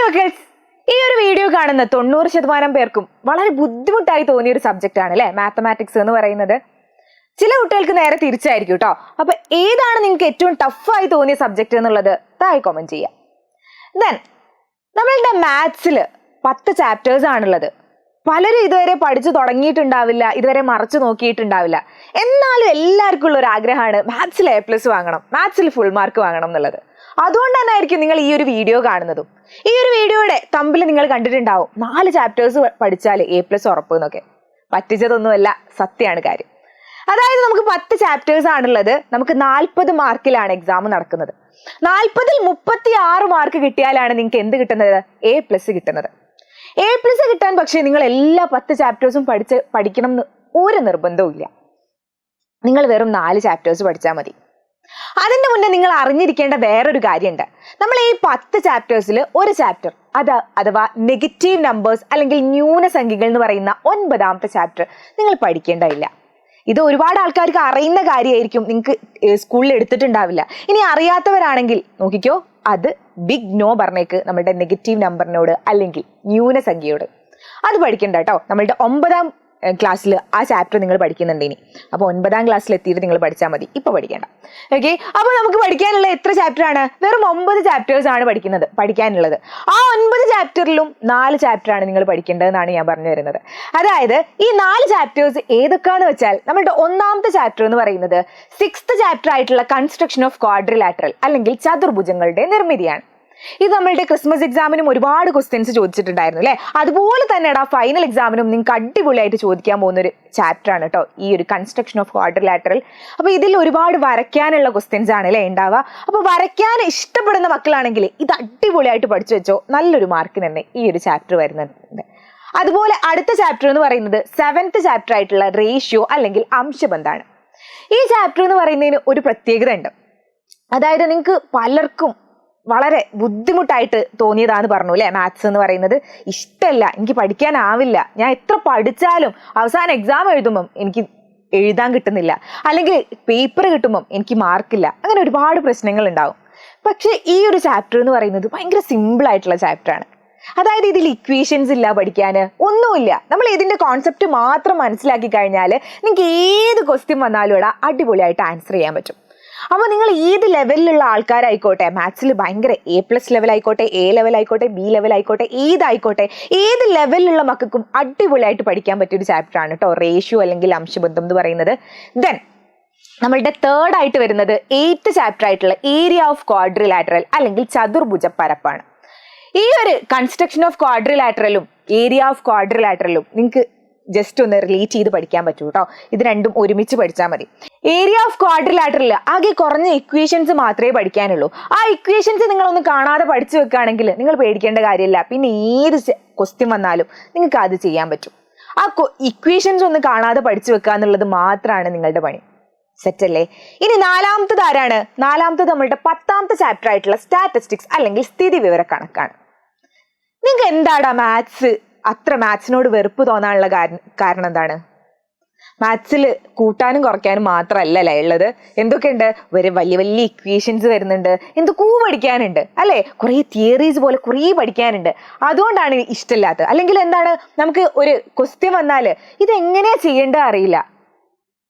മക്കൾസ്, ഈ ഒരു വീഡിയോ കാണുന്ന 90% പേർക്കും വളരെ ബുദ്ധിമുട്ടായി തോന്നിയ ഒരു സബ്ജക്റ്റ് ആണ് അല്ലെ മാത്തമാറ്റിക്സ് എന്ന് പറയുന്നത്. ചില കുട്ടികൾക്ക് നേരെ തിരിച്ചായിരിക്കും കേട്ടോ. അപ്പൊ ഏതാണ് നിങ്ങൾക്ക് ഏറ്റവും ടഫായി തോന്നിയ സബ്ജക്റ്റ് എന്നുള്ളത് താഴെ കമന്റ് ചെയ്യാം. ദെൻ നമ്മളുടെ മാത്സിൽ 10 ചാപ്റ്റേഴ്സ് ആണുള്ളത്. പലരും ഇതുവരെ പഠിച്ചു തുടങ്ങിയിട്ടുണ്ടാവില്ല, ഇതുവരെ മറച്ചു നോക്കിയിട്ടുണ്ടാവില്ല. എന്നാലും എല്ലാവർക്കും ഉള്ള ഒരു ആഗ്രഹമാണ് മാത്സിൽ A+ വാങ്ങണം, മാത്സിൽ ഫുൾ മാർക്ക് വാങ്ങണം എന്നുള്ളത്. അതുകൊണ്ട് തന്നെ ആയിരിക്കും നിങ്ങൾ ഈ ഒരു വീഡിയോ കാണുന്നതും. ഈ ഒരു വീഡിയോയുടെ തമ്പിൽ നിങ്ങൾ കണ്ടിട്ടുണ്ടാവും 4 ചാപ്റ്റേഴ്സ് പഠിച്ചാൽ A+ ഉറപ്പ് എന്നൊക്കെ. പറ്റിച്ചതൊന്നുമല്ല, സത്യമാണ് കാര്യം. അതായത് നമുക്ക് 10 ചാപ്റ്റേഴ്സ് ആണുള്ളത്. നമുക്ക് 40 മാർക്കിലാണ് എക്സാം നടക്കുന്നത്. 40ൽ 36 മാർക്ക് കിട്ടിയാലാണ് നിങ്ങൾക്ക് എന്ത് കിട്ടുന്നത്? A+ കിട്ടുന്നത്. A+ കിട്ടാൻ പക്ഷേ നിങ്ങൾ എല്ലാ 10 ചാപ്റ്റേഴ്സും പഠിക്കണം എന്ന് ഒരു നിർബന്ധവും ഇല്ല. നിങ്ങൾ വെറും 4 ചാപ്റ്റേഴ്സ് പഠിച്ചാൽ മതി. അതിന്റെ മുന്നേ നിങ്ങൾ അറിഞ്ഞിരിക്കേണ്ട വേറൊരു കാര്യമുണ്ട്. നമ്മൾ ഈ 10 ചാപ്റ്റേഴ്സിൽ ഒരു ചാപ്റ്റർ അഥവാ നെഗറ്റീവ് നമ്പേഴ്സ് അല്ലെങ്കിൽ ന്യൂനസംഖ്യകൾ എന്ന് പറയുന്ന 9ാമത്തെ ചാപ്റ്റർ നിങ്ങൾ പഠിക്കേണ്ടതില്ല. ഇത് ഒരുപാട് ആൾക്കാർക്ക് അറിയുന്ന കാര്യമായിരിക്കും, നിങ്ങൾക്ക് സ്കൂളിൽ എടുത്തിട്ടുണ്ടാവില്ല. ഇനി അറിയാത്തവരാണെങ്കിൽ നോക്കിക്കോ, അത് ബിഗ് നോ പറഞ്ഞേക്ക് നമ്മളുടെ നെഗറ്റീവ് നമ്പറിനോട് അല്ലെങ്കിൽ ന്യൂനസംഖ്യയോട്. അത് പഠിക്കണ്ട കേട്ടോ. നമ്മളുടെ 9ാം ക്ലാസ്സിൽ ആ ചാപ്റ്റർ നിങ്ങൾ പഠിക്കുന്നുണ്ട് ഇനി. അപ്പോൾ 9ാം ക്ലാസ്സിൽ എത്തിയിട്ട് നിങ്ങൾ പഠിച്ചാൽ മതി, ഇപ്പൊ പഠിക്കേണ്ട. ഓക്കെ, അപ്പോൾ നമുക്ക് പഠിക്കാനുള്ള എത്ര ചാപ്റ്റർ ആണ്? വെറും 9 ചാപ്റ്റേഴ്സ് ആണ് പഠിക്കാനുള്ളത്. ആ 9 ചാപ്റ്ററിലും 4 ചാപ്റ്റർ ആണ് നിങ്ങൾ പഠിക്കേണ്ടതെന്നാണ് ഞാൻ പറഞ്ഞു വരുന്നത്. അതായത് ഈ 4 ചാപ്റ്റേഴ്സ് ഏതൊക്കെയാണെന്ന് വെച്ചാൽ നമ്മളുടെ 1ാമത്തെ ചാപ്റ്റർ എന്ന് പറയുന്നത് 6th ചാപ്റ്റർ ആയിട്ടുള്ള കൺസ്ട്രക്ഷൻ ഓഫ് ക്വാഡ്രിലാറ്ററൽ അല്ലെങ്കിൽ ചതുർഭുജങ്ങളുടെ നിർമ്മിതിയാണ്. ഇത് നമ്മളുടെ ക്രിസ്മസ് എക്സാമിനും ഒരുപാട് ക്വസ്റ്റ്യൻസ് ചോദിച്ചിട്ടുണ്ടായിരുന്നു അല്ലെ. അതുപോലെ തന്നെയാണ് ഫൈനൽ എക്സാമിനും നിങ്ങൾക്ക് അടിപൊളിയായിട്ട് ചോദിക്കാൻ പോകുന്ന ഒരു ചാപ്റ്റർ ആണ് കേട്ടോ ഈ ഒരു കൺസ്ട്രക്ഷൻ ഓഫ് ക്വാഡ്രിലാറ്ററൽ. അപ്പൊ ഇതിൽ ഒരുപാട് വരയ്ക്കാനുള്ള ക്വസ്റ്റ്യൻസ് ആണ് അല്ലെ ഉണ്ടാവുക. അപ്പൊ വരയ്ക്കാൻ ഇഷ്ടപ്പെടുന്ന മക്കളാണെങ്കിൽ ഇത് അടിപൊളിയായിട്ട് പഠിച്ചു വെച്ചോ, നല്ലൊരു മാർക്കിന് തന്നെ ഈ ഒരു ചാപ്റ്റർ വരുന്നുണ്ട്. അതുപോലെ അടുത്ത ചാപ്റ്റർ എന്ന് പറയുന്നത് 7th ചാപ്റ്റർ ആയിട്ടുള്ള റേഷ്യോ അല്ലെങ്കിൽ അംശബന്ധാണ്. ഈ ചാപ്റ്റർ എന്ന് പറയുന്നതിന് ഒരു പ്രത്യേകത ഉണ്ട്. അതായത് നിങ്ങൾക്ക് പലർക്കും വളരെ ബുദ്ധിമുട്ടായിട്ട് തോന്നിയതാന്ന് പറഞ്ഞു അല്ലെ മാത്സ് എന്ന് പറയുന്നത്. ഇഷ്ടമല്ല, എനിക്ക് പഠിക്കാനാവില്ല, ഞാൻ എത്ര പഠിച്ചാലും അവസാനം എക്സാം എഴുതുമ്പം എനിക്ക് എഴുതാൻ കിട്ടുന്നില്ല, അല്ലെങ്കിൽ പേപ്പർ കിട്ടുമ്പം എനിക്ക് മാർക്കില്ല, അങ്ങനെ ഒരുപാട് പ്രശ്നങ്ങൾ ഉണ്ടാവും. പക്ഷെ ഈ ഒരു ചാപ്റ്റർ എന്ന് പറയുന്നത് ഭയങ്കര സിമ്പിൾ ആയിട്ടുള്ള ചാപ്റ്റർ ആണ്. അതായത് ഇതിൽ ഇക്വേഷൻസ് ഇല്ല, പഠിക്കാൻ ഒന്നുമില്ല. നമ്മൾ ഇതിന്റെ കോൺസെപ്റ്റ് മാത്രം മനസ്സിലാക്കി കഴിഞ്ഞാൽ നിങ്ങൾക്ക് ഏത് ക്വസ്റ്റ്യൻ വന്നാലും ഇവിടെ അടിപൊളിയായിട്ട് ആൻസർ ചെയ്യാൻ പറ്റും. അപ്പോൾ നിങ്ങൾ ഏത് ലെവലിലുള്ള ആൾക്കാരായിക്കോട്ടെ, മാത്സിൽ ഭയങ്കര A+ ലെവൽ ആയിക്കോട്ടെ, A ലെവൽ ആയിക്കോട്ടെ, B ലെവൽ ആയിക്കോട്ടെ, ഏതായിക്കോട്ടെ, ഏത് ലെവലിലുള്ള മക്കൾക്കും അടിപൊളിയായിട്ട് പഠിക്കാൻ പറ്റിയൊരു ചാപ്റ്റർ ആണ് കേട്ടോ റേഷ്യോ അല്ലെങ്കിൽ അംശബന്ധം എന്ന് പറയുന്നത്. ദെൻ നമ്മളുടെ 3rd ആയിട്ട് വരുന്നത് 8th ചാപ്റ്റർ ആയിട്ടുള്ള ഏരിയ ഓഫ് ക്വാഡ്രിലാറ്ററൽ അല്ലെങ്കിൽ ചതുർഭുജ പരപ്പാണ്. ഈ ഒരു കൺസ്ട്രക്ഷൻ ഓഫ് ക്വാഡ്രിലാറ്ററലും ഏരിയ ഓഫ് ക്വാഡ്രിലാറ്ററലും നിങ്ങൾക്ക് ജസ്റ്റ് ഒന്ന് റിലേറ്റ് ചെയ്ത് പഠിക്കാൻ പറ്റൂ കേട്ടോ. ഇത് രണ്ടും ഒരുമിച്ച് പഠിച്ചാൽ മതി. ഏരിയ ഓഫ് ക്വാഡ്രിലാറ്ററൽ ആകെ കുറഞ്ഞ ഇക്വേഷൻസ് മാത്രമേ പഠിക്കാനുള്ളൂ. ആ ഇക്വേഷൻസ് നിങ്ങളൊന്ന് കാണാതെ പഠിച്ചു വെക്കുകയാണെങ്കിൽ നിങ്ങൾ പേടിക്കേണ്ട കാര്യമില്ല. പിന്നെ ഏത് ക്വസ്റ്റ്യൻ വന്നാലും നിങ്ങൾക്ക് അത് ചെയ്യാൻ പറ്റും. ആ ഇക്വേഷൻസ് ഒന്ന് കാണാതെ പഠിച്ചു വെക്കുക എന്നുള്ളത് മാത്രമാണ് നിങ്ങളുടെ പണി. സെറ്റ് അല്ലേ? ഇനി 4ാമത്തത് ആരാണ്? 4ാമത്തത് നമ്മളുടെ 10ാമത്തെ ചാപ്റ്റർ ആയിട്ടുള്ള സ്റ്റാറ്റിസ്റ്റിക്സ് അല്ലെങ്കിൽ സ്ഥിതി വിവര കണക്കാണ്. നിങ്ങൾക്ക് എന്താടാ മാത്സിനോട് വെറുപ്പ് തോന്നാനുള്ള കാരണം എന്താണ്? മാത്സിൽ കൂട്ടാനും കുറയ്ക്കാനും മാത്രമല്ലല്ലേ ഉള്ളത്. എന്തൊക്കെയുണ്ട്? വലിയ വലിയ ഇക്വേഷൻസ് വരുന്നുണ്ട്, എന്തൊക്കെ പഠിക്കാനുണ്ട് അല്ലെ, കുറെ തിയറീസ് പോലെ കുറേ പഠിക്കാനുണ്ട്. അതുകൊണ്ടാണ് ഇഷ്ടമില്ലാത്തത്. അല്ലെങ്കിൽ എന്താണ്, നമുക്ക് ഒരു ക്വസ്റ്റ്യൻ വന്നാൽ ഇതെങ്ങനെയാ ചെയ്യേണ്ടത് അറിയില്ല.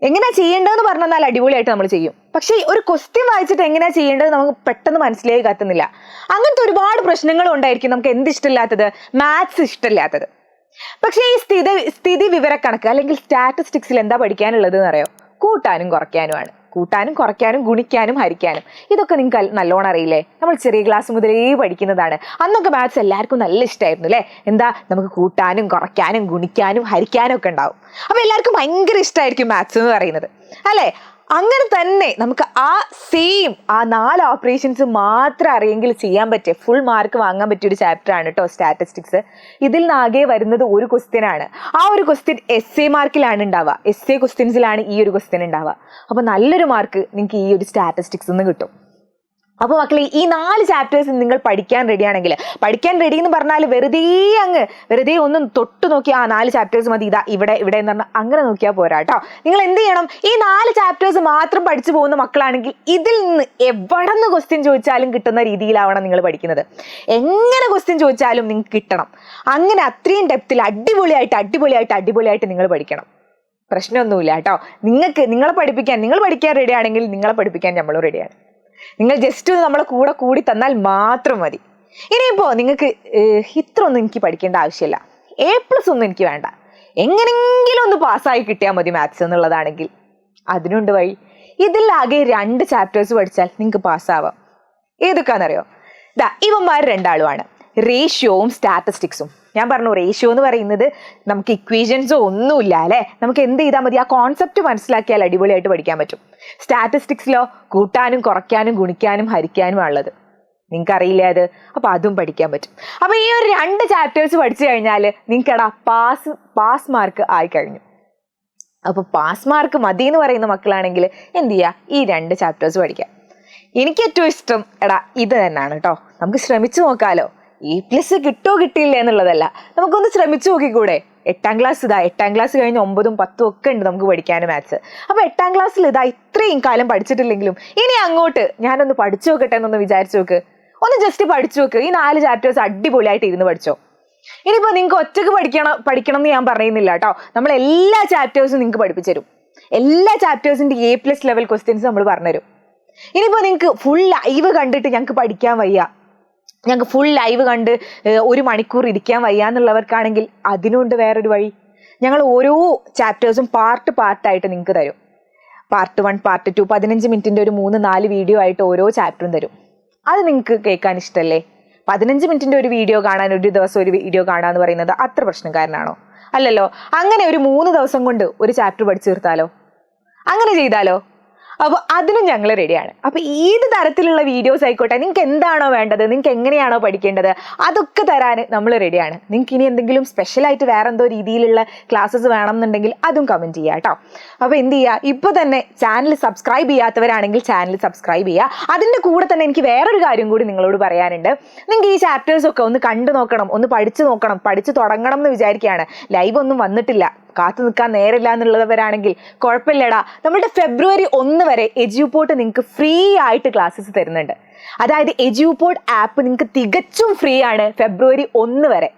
എങ്ങനെയാ ചെയ്യേണ്ടതെന്ന് പറഞ്ഞാൽ അടിപൊളിയായിട്ട് നമ്മൾ ചെയ്യും. പക്ഷേ ഒരു ക്വസ്റ്റ്യൻ വായിച്ചിട്ട് എങ്ങനെയാ ചെയ്യേണ്ടത് നമുക്ക് പെട്ടെന്ന് മനസ്സിലേക്ക് കത്തുന്നില്ല. അങ്ങനത്തെ ഒരുപാട് പ്രശ്നങ്ങളും ഉണ്ടായിരിക്കും. നമുക്ക് എന്ത് ഇഷ്ടമില്ലാത്തത്? മാത്സ് ഇഷ്ടമില്ലാത്തത്. പക്ഷേ ഈ സ്ഥിതി വിവരക്കണക്ക് അല്ലെങ്കിൽ സ്റ്റാറ്റിസ്റ്റിക്സിൽ എന്താ പഠിക്കാനുള്ളത് എന്നറിയോ? കൂട്ടാനും കുറയ്ക്കാനുമാണ്. കൂട്ടാനും കുറയ്ക്കാനും ഗുണിക്കാനും ഹരിക്കാനും ഇതൊക്കെ നിങ്ങൾക്ക് നല്ലോണം അറിയില്ലേ? നമ്മൾ ചെറിയ ക്ലാസ് മുതലേ പഠിക്കുന്നതാണ്. അന്നൊക്കെ മാത്സ് എല്ലാവർക്കും നല്ല ഇഷ്ടമായിരുന്നു അല്ലേ? എന്താ, നമുക്ക് കൂട്ടാനും കുറയ്ക്കാനും ഗുണിക്കാനും ഹരിക്കാനും ഒക്കെ ഉണ്ടാവും. അപ്പൊ എല്ലാവർക്കും ഭയങ്കര ഇഷ്ടമായിരിക്കും മാത്സ് എന്ന് പറയുന്നത് അല്ലേ? അങ്ങനെ തന്നെ നമുക്ക് ആ 4 ഓപ്പറേഷൻസ് മാത്രം അറിയെങ്കിൽ ചെയ്യാൻ പറ്റിയ ഫുൾ മാർക്ക് വാങ്ങാൻ പറ്റിയ ഒരു ചാപ്റ്റർ ആണ് കേട്ടോ സ്റ്റാറ്റിസ്റ്റിക്സ്. ഇതിൽ നിന്നാകെ വരുന്നത് ഒരു ക്വസ്റ്റ്യൻ ആണ്. ആ ഒരു ക്വസ്റ്റ്യൻ essay മാർക്കിലാണ് ഉണ്ടാവുക. essay ക്വസ്റ്റ്യൻസിലാണ് ഈ ഒരു ക്വസ്റ്റ്യൻ ഉണ്ടാവുക. അപ്പൊ നല്ലൊരു മാർക്ക് നിങ്ങൾക്ക് ഈ ഒരു സ്റ്റാറ്റിസ്റ്റിക്സ് നിന്ന് കിട്ടും. അപ്പോൾ മക്കളെ ഈ 4 ചാപ്റ്റേഴ്സ് നിങ്ങൾ പഠിക്കാൻ റെഡിയാണെങ്കിൽ, പഠിക്കാൻ റെഡി എന്ന് പറഞ്ഞാൽ വെറുതെ ഒന്നും തൊട്ട് നോക്കിയാൽ 4 ചാപ്റ്റേഴ്സ് മതി, ഇതാ ഇവിടെ എന്ന് പറഞ്ഞാൽ അങ്ങനെ നോക്കിയാൽ പോരാ കേട്ടോ. നിങ്ങൾ എന്ത് ചെയ്യണം, ഈ 4 ചാപ്റ്റേഴ്സ് മാത്രം പഠിച്ചു പോകുന്ന മക്കളാണെങ്കിൽ ഇതിൽ നിന്ന് എവിടെ നിന്ന് ക്വസ്റ്റ്യൻ ചോദിച്ചാലും കിട്ടുന്ന രീതിയിലാവണം നിങ്ങൾ പഠിക്കുന്നത്. എങ്ങനെ ക്വസ്റ്റ്യൻ ചോദിച്ചാലും നിങ്ങൾക്ക് കിട്ടണം. അങ്ങനെ അത്രയും ഡെപ്തിൽ അടിപൊളിയായിട്ട് നിങ്ങൾ പഠിക്കണം. പ്രശ്നമൊന്നുമില്ല കേട്ടോ. നിങ്ങൾ പഠിക്കാൻ റെഡിയാണെങ്കിൽ നിങ്ങളെ പഠിപ്പിക്കാൻ നമ്മളും റെഡിയാണ്. നിങ്ങൾ ജസ്റ്റ് ഒന്ന് നമ്മളെ കൂടി തന്നാൽ മാത്രം മതി. ഇനിയിപ്പോ നിങ്ങൾക്ക് ഇത്ര ഒന്നും എനിക്ക് പഠിക്കേണ്ട ആവശ്യമില്ല, A+ ഒന്നും എനിക്ക് വേണ്ട, എങ്ങനെങ്കിലും ഒന്ന് പാസ്സായി കിട്ടിയാൽ മതി മാത്സ് എന്നുള്ളതാണെങ്കിൽ അതിനുണ്ട് വഴി. ഇതിലാകെ 2 ചാപ്റ്റേഴ്സ് പഠിച്ചാൽ നിങ്ങൾക്ക് പാസ്സാവാം. ഏതൊക്കെയാണെന്നറിയോ? ഇവന്മാർ രണ്ടാളുമാണ്, റേഷ്യോവും സ്റ്റാറ്റിസ്റ്റിക്സും. ഞാൻ പറഞ്ഞു, റേഷ്യോ എന്ന് പറയുന്നത് നമുക്ക് ഇക്വേഷൻസോ ഒന്നുമില്ല അല്ലെ, നമുക്ക് എന്ത് ചെയ്താൽ മതി, ആ കോൺസെപ്റ്റ് മനസ്സിലാക്കിയാൽ അടിപൊളിയായിട്ട് പഠിക്കാൻ പറ്റും. സ്റ്റാറ്റിസ്റ്റിക്സിലോ കൂട്ടാനും കുറയ്ക്കാനും ഗുണിക്കാനും ഹരിക്കാനും ഉള്ളത് നിങ്ങൾക്ക് അറിയില്ല അത്, അപ്പൊ അതും പഠിക്കാൻ പറ്റും. അപ്പൊ ഈ ഒരു 2 ചാപ്റ്റേഴ്സ് പഠിച്ചു കഴിഞ്ഞാൽ നിങ്ങൾക്കടാ പാസ് മാർക്ക് ആയി കഴിഞ്ഞു. അപ്പൊ പാസ് മാർക്ക് മതി എന്ന് പറയുന്ന മക്കളാണെങ്കിൽ എന്ത് ചെയ്യുക, ഈ 2 ചാപ്റ്റേഴ്സ് പഠിക്കാം. എനിക്ക് ഏറ്റവും ഇഷ്ടം ഇത് തന്നെയാണ് കേട്ടോ. നമുക്ക് ശ്രമിച്ചു നോക്കാലോ. A+ കിട്ടിയില്ല എന്നുള്ളതല്ല, നമുക്കൊന്ന് ശ്രമിച്ചു നോക്കിക്കൂടെ. 8ാം ക്ലാസ് കഴിഞ്ഞ് 9ഉം 10ഉം ഒക്കെ ഉണ്ട് നമുക്ക് പഠിക്കാനും മാത്സ്. അപ്പൊ 8ാം ക്ലാസ്സിൽ ഇത്രയും കാലം പഠിച്ചിട്ടില്ലെങ്കിലും ഇനി അങ്ങോട്ട് ഞാനൊന്ന് പഠിച്ചു നോക്കട്ടെ എന്നൊന്ന് വിചാരിച്ചു നോക്ക്. ഒന്ന് ജസ്റ്റ് പഠിച്ചു നോക്ക്. ഈ 4 ചാപ്റ്റേഴ്സ് അടിപൊളിയായിട്ട് ഇരുന്ന് പഠിച്ചോ. ഇനിയിപ്പോ നിങ്ങൾക്ക് ഒറ്റക്ക് പഠിക്കണം എന്ന് ഞാൻ പറയുന്നില്ല കേട്ടോ. നമ്മൾ എല്ലാ ചാപ്റ്റേഴ്സും നിങ്ങൾക്ക് പഠിപ്പിച്ചു തരും. എല്ലാ ചാപ്റ്റേഴ്സിന്റെ A+ ലെവൽ ക്വസ്റ്റ്യൻസ് നമ്മൾ പറഞ്ഞുതരും. ഇനിയിപ്പോ നിങ്ങൾക്ക് ഫുൾ ലൈവ് കണ്ടിട്ട് ഞങ്ങൾക്ക് പഠിക്കാൻ വയ്യ, ഞങ്ങൾക്ക് ഫുൾ ലൈവ് കണ്ട് 1 മണിക്കൂർ ഇരിക്കാൻ വയ്യ എന്നുള്ളവർക്കാണെങ്കിൽ അതിനുണ്ട് വേറൊരു വഴി. ഞങ്ങൾ ഓരോ ചാപ്റ്റേഴ്സും പാർട്ടായിട്ട് നിങ്ങൾക്ക് തരും. പാർട്ട് 1, പാർട്ട് 2, 15 മിനിറ്റിന്റെ ഒരു 3-4 വീഡിയോ ആയിട്ട് ഓരോ ചാപ്റ്ററും തരും. അത് നിങ്ങൾക്ക് കേൾക്കാൻ ഇഷ്ടമല്ലേ? 15 മിനിറ്റിന്റെ ഒരു വീഡിയോ കാണാൻ, ഒരു ദിവസം ഒരു വീഡിയോ കാണാന്ന് പറയുന്നത് അത്ര പ്രശ്നക്കാരനാണോ? അല്ലല്ലോ. അങ്ങനെ ഒരു 3 ദിവസം കൊണ്ട് ഒരു ചാപ്റ്റർ പഠിച്ചു തീർത്താലോ? അങ്ങനെ ചെയ്താലോ? അപ്പോൾ അതിനും ഞങ്ങൾ റെഡിയാണ്. അപ്പോൾ ഏത് തരത്തിലുള്ള വീഡിയോസ് ആയിക്കോട്ടെ, നിങ്ങൾക്ക് എന്താണോ വേണ്ടത്, നിങ്ങൾക്ക് എങ്ങനെയാണോ പഠിക്കേണ്ടത്, അതൊക്കെ തരാൻ നമ്മൾ റെഡിയാണ്. നിങ്ങൾക്ക് ഇനി എന്തെങ്കിലും സ്പെഷ്യലായിട്ട് വേറെ എന്തോ രീതിയിലുള്ള ക്ലാസ്സസ് വേണം എന്നുണ്ടെങ്കിൽ അതും കമൻറ്റ് ചെയ്യുക കേട്ടോ. അപ്പോൾ എന്ത് ചെയ്യുക, ഇപ്പോൾ തന്നെ ചാനൽ സബ്സ്ക്രൈബ് ചെയ്യാത്തവരാണെങ്കിൽ ചാനൽ സബ്സ്ക്രൈബ് ചെയ്യുക. അതിൻ്റെ കൂടെ തന്നെ എനിക്ക് വേറൊരു കാര്യം കൂടി നിങ്ങളോട് പറയാനുണ്ട്. നിങ്ങൾക്ക് ഈ ചാപ്റ്റേഴ്സൊക്കെ ഒന്ന് കണ്ടു നോക്കണം, ഒന്ന് പഠിച്ചു നോക്കണം, പഠിച്ചു തുടങ്ങണം എന്ന് വിചാരിക്കുകയാണ്. ലൈവ് ഒന്നും വന്നിട്ടില്ല, കാത്തു നിൽക്കാൻ നേരില്ല എന്നുള്ളവരാണെങ്കിൽ കുഴപ്പമില്ലടാ. നമ്മുടെ ഫെബ്രുവരി 1 വരെ എജ്യൂപോർട്ട് നിങ്ങൾക്ക് ഫ്രീ ആയിട്ട് ക്ലാസ്സസ് തരുന്നുണ്ട്. അതായത് എജ്യൂപോർട്ട് ആപ്പ് നിങ്ങൾക്ക് തികച്ചും ഫ്രീ ആണ് ഫെബ്രുവരി 1 വരെ.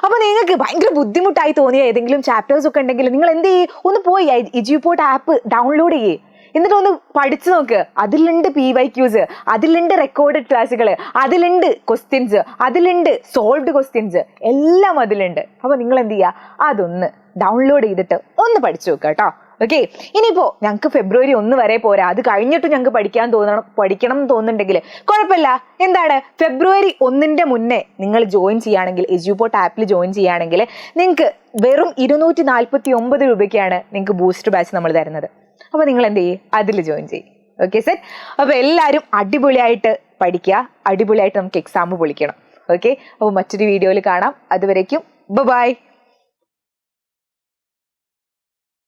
അപ്പൊ നിങ്ങൾക്ക് ഭയങ്കര ബുദ്ധിമുട്ടായി തോന്നിയ ഏതെങ്കിലും ചാപ്റ്റേഴ്സ് ഒക്കെ ഉണ്ടെങ്കിൽ നിങ്ങൾ എന്ത് ചെയ്യും, ഒന്ന് പോയി എജ്യൂപോർട്ട് ആപ്പ് ഡൗൺലോഡ് ചെയ്യേ, എന്നിട്ട് ഒന്ന് പഠിച്ചു നോക്ക്. അതിലുണ്ട് PYQs, അതിലുണ്ട് റെക്കോർഡഡ് ക്ലാസ്സുകൾ, അതിലുണ്ട് ക്വസ്റ്റ്യൻസ്, അതിലുണ്ട് സോൾവ്ഡ് ക്വസ്റ്റ്യൻസ്, എല്ലാം അതിലുണ്ട്. അപ്പൊ നിങ്ങൾ എന്ത് ചെയ്യുക, അതൊന്ന് ഡൗൺലോഡ് ചെയ്തിട്ട് ഒന്ന് പഠിച്ചു നോക്കുക കേട്ടോ. ഓക്കെ. ഇനിയിപ്പോ ഞങ്ങൾക്ക് ഫെബ്രുവരി 1 വരെ പോരാ, അത് കഴിഞ്ഞിട്ട് ഞങ്ങൾക്ക് പഠിക്കണം എന്ന് തോന്നുന്നുണ്ടെങ്കിൽ കുഴപ്പമില്ല. എന്താണ്, ഫെബ്രുവരി 1 മുന്നേ നിങ്ങൾ ജോയിൻ ചെയ്യുകയാണെങ്കിൽ, എജ്യൂപോർട്ട് ആപ്പിൽ ജോയിൻ ചെയ്യുകയാണെങ്കിൽ നിങ്ങൾക്ക് വെറും 249 രൂപയ്ക്കാണ് നിങ്ങൾക്ക് ബൂസ്റ്റ് ബാച്ച് നമ്മൾ തരുന്നത്. അപ്പോൾ നിങ്ങൾ എന്ത് ചെയ്യും, അതിൽ ജോയിൻ ചെയ്യും. Okay set. അപ്പോൾ എല്ലാവരും അടിപൊളിയായിട്ട് പഠിക്കുക, അടിപൊളിയായിട്ട് നമുക്ക് എക്സാം പൊളിക്കണം. ഓക്കെ. അപ്പോൾ മറ്റൊരു വീഡിയോയിൽ കാണാം. അതുവരേക്കും ബൈ.